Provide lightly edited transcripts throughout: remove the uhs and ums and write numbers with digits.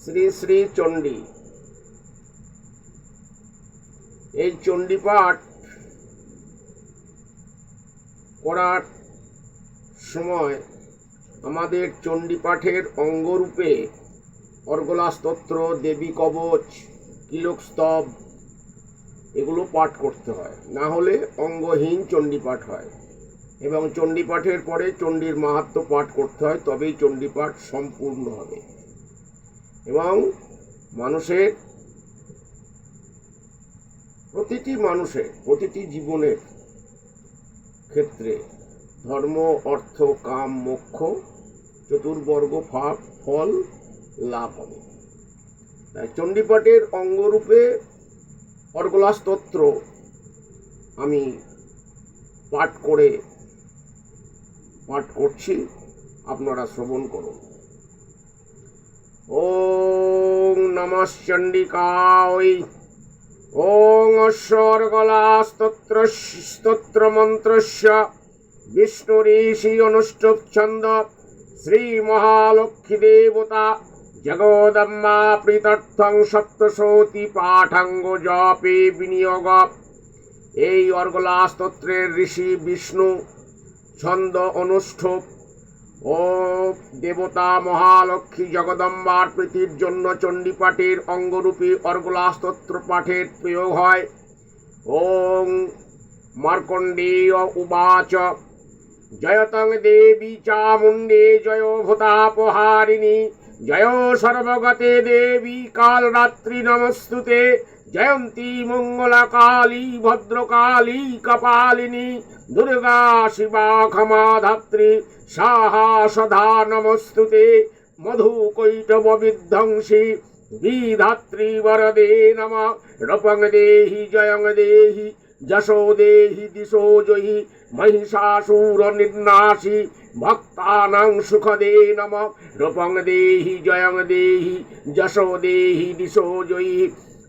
শ্রী শ্রী চণ্ডী। এই চণ্ডী পাঠ করার সময় আমাদের চণ্ডী পাঠের অঙ্গরূপে অর্গলা স্তোত্র, দেবী কবচ, কিলক স্তব এগুলো পাঠ করতে হয়, না হলে অঙ্গহীন চণ্ডী পাঠ হয়। এবং চণ্ডী পাঠের পরে চণ্ডীর মাহাত্ম্য পাঠ করতে হয়, তবেই চণ্ডী পাঠ সম্পূর্ণ হবে। এবং প্রতিটি জীবনের ক্ষেত্রে ধর্ম, অর্থ, কাম, মোক্ষ চতুর্বর্গ ফল লাভ হবে। তাই চণ্ডীপাঠের অঙ্গরূপে অর্গলা স্তোত্র আমি পাঠ করছি, আপনারা শ্রবণ করুন। ওং নমঃ চণ্ডিকায়। ওং অর্গলা স্তোত্র মন্ত্রস্য বিষ্ণুঋষি অনুষ্ঠুপ ছন্দ শ্রী মহালক্ষ্মী দেবতা জগদম্বা প্রীত্যর্থং সপ্তশতী পাঠাঙ্গ জপে বিনিয়োগ। এই অর্গলা স্তোত্রের ঋষি বিষ্ণু, ছন্দ অনুষ্ঠুপ ও দেবতা মহালক্ষ্মী জগদম্বার প্রীতির জন্য চণ্ডীপাঠের অঙ্গরূপী অর্গলা স্তোত্র পাঠের প্রয়োগ হয়। ওং মার্কণ্ডেয় উবাচ জয়তং দেবী চামুণ্ডে জয় ভূতাপহারিণী জয় সর্বগতে দেবী কালরাত্রি নমস্তুতে জয়ন্তী মঙ্গলা কালী ভদ্রকালী কপালিনী দুর্গা শিবা ক্ষমা ধাত্রী সাহা সদা নমস্তুতে মধুকৈটব বিধ্বংসী বিধাত্রী বরদে নমঃ রূপং দেহি জয়ং দেহি যশো দেহি দিশো জয়ী মহিষাসুর নির্নাশী ভক্তানাং সুখদে নমঃ রূপং দেহি জয়ং দেহি যশো দেহি দিশো জয়ী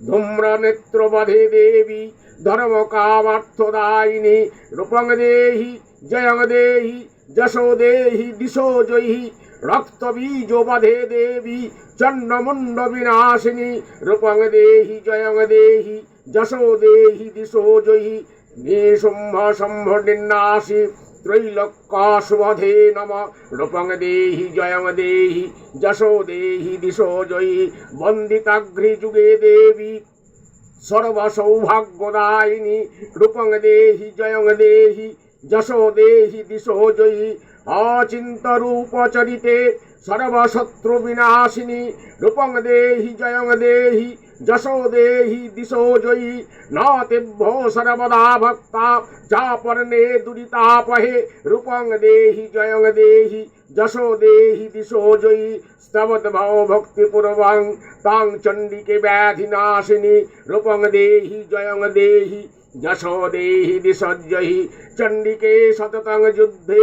ধূম্রনেত্রবধে দেবী ধর্মকামার্থদায়িনী রূপং দেহি জয়ং দেহি যশো দেহি দিশো জয়ী রক্তবীজবধে দেবী চণ্ডমুণ্ড বিনাশিনী রূপং দেহি জয়ং দেহি যশো দেহি দিশো জয়ী নিশুম্ভ শম্ভ নির্নাশী ত্রৈলোক্যশুবধে নমঃ রূপং দেহি জয়ং দেহি যশো দেহি দিশো জয়ী বন্দিতাঘ্রি যুগে দেবী সর্বসৌভাগ্যদায়িনী রূপং দেহি জয়ং দেহি যশো দেহি দিশো জয়ী অচিন্ত রূপচরিতে সর্বশত্রু বিনাশিনী রূপং দেহি জয়ং দেহি যশো দেহি দিশো জয়ী নাতেভ্যো সর্বদা ভক্তা চাপর্ণে দুরিতাপহে রূপং দেহি জয়ং দেহি যশো দেহি দিশো জয়ী স্তবদ্ভব ভক্তিপূর্বং তাং চণ্ডিকে ব্যাধিনাশিনী রূপং দেহি জয়ং দেহি যশো দেহি দিশো জয়ী চণ্ডিকে সততং যুদ্ধে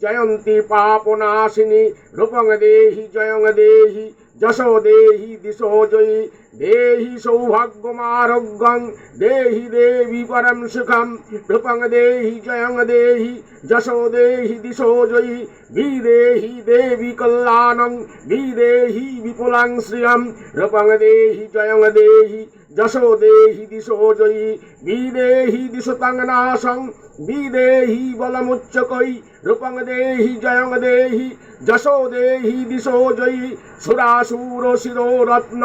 জয়ন্তী পাপনাশিনী রূপং দেহি জয়ং দেহি যশো দেহি দিশো জয়ী দেহি সৌভাগ্যমারোগ্যং দেহি দেবী পরম সুখম রূপং দেহি জয়ং দেহি যশো দেহি দিশো জয়ী বিদেহি দেবী কল্যাণং বিদেহি বিপুলাং শ্রিয়ং রূপং দেহি জয়ং দেহি যশো দেহি দিশো জয়ী বিদেহি দিশতাং নাশং বিদেহি বলমুচ্চকৈ রূপং দেহি জয়ং দেহি যশো দেহি দিশো জয়ী সুরাসুর শিরো রত্ন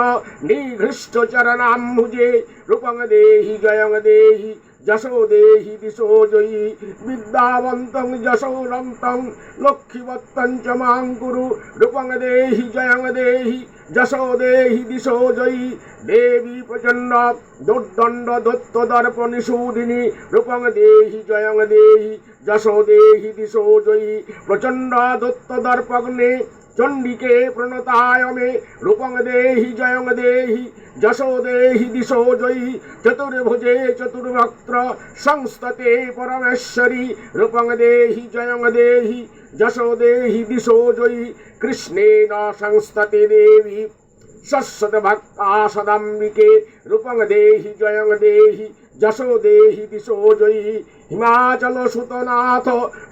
নিঘৃষ্ট চরণাম্বুজে রূপং দেহি জয়ং দেহি যশো দেহি দিশো জয়ী বিদ্যাবন্তং যশোরন্তং লক্ষ্মীবত্তং চ মাং কুরু রূপং দেহি জয়ং দেহি যশো দেহি দিশো জয়ী দেবী প্রচণ্ড দুর্দণ্ড দত্ত দর্প নিষূদিনী রূপং দেহি জয়ং দেহি যশো দেহি দিশো জয়ী প্রচণ্ড দত্ত দর্পগ্নে চণ্ডিকে প্রণতায় মে রূপং দেহি জয়ং দেহি যশো দেহি দিশো জয়ী চতুর্ভুজে চতুর্ভক্ত্র সংস্ততে পরমেশ্বরী রূপং দেহি জয়ং দেহি যশো দেহি দিশো জয়ী কৃষ্ণেন সংস্ততে দেবী শশ্বত ভক্তা সদাম্বিকে রূপং দেহি জয়ং দেহি যশো দেহি দিশো জয়ী হিমাচল সুতনাথ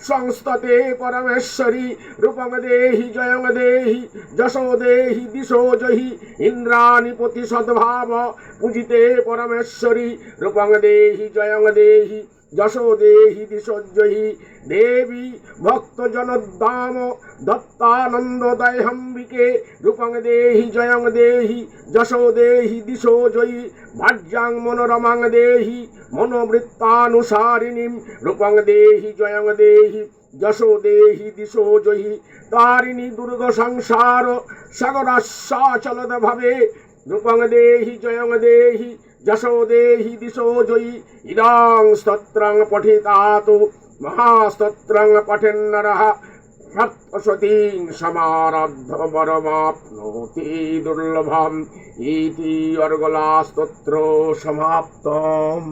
সংস্ততে পরমেশ্বরী রূপং দেহি জয়ং দেহি যশো দেহি দিশো জয়ী ইন্দ্রাণীপতি সদ্ভাব পূজিতে পরমেশ্বরী রূপং দেহি জয়ং দেহি যশো দেহি দিশোজ্জয়ী দেবী ভক্ত জনদ্দাম দত্তানন্দ দয়হম্বিকে রূপং দেহি জয়ং দেহি যশো দেহি দিশো জয়ী ভাজ্যাং মনোরমাং দেহি মনোবৃত্তানুসারিণীম রূপং দেহি জয়ং দেহি যশো দেহি দিশো জয়ী তারিণী দুর্গ সংসার সাগরাশ্বাচলদ ভাবে রূপং দেহি জয়ং দেহি যশো দেহি দিশো জয়ী ইদং স্তোত্রং পঠিতাত মহাস্তোত্রং পঠেন্নরঃ সপ্তশতীং সমারব্ধ বরমাপ্নোতি দুর্লভম ইতি অর্গলা স্তোত্র সমাপ্তম।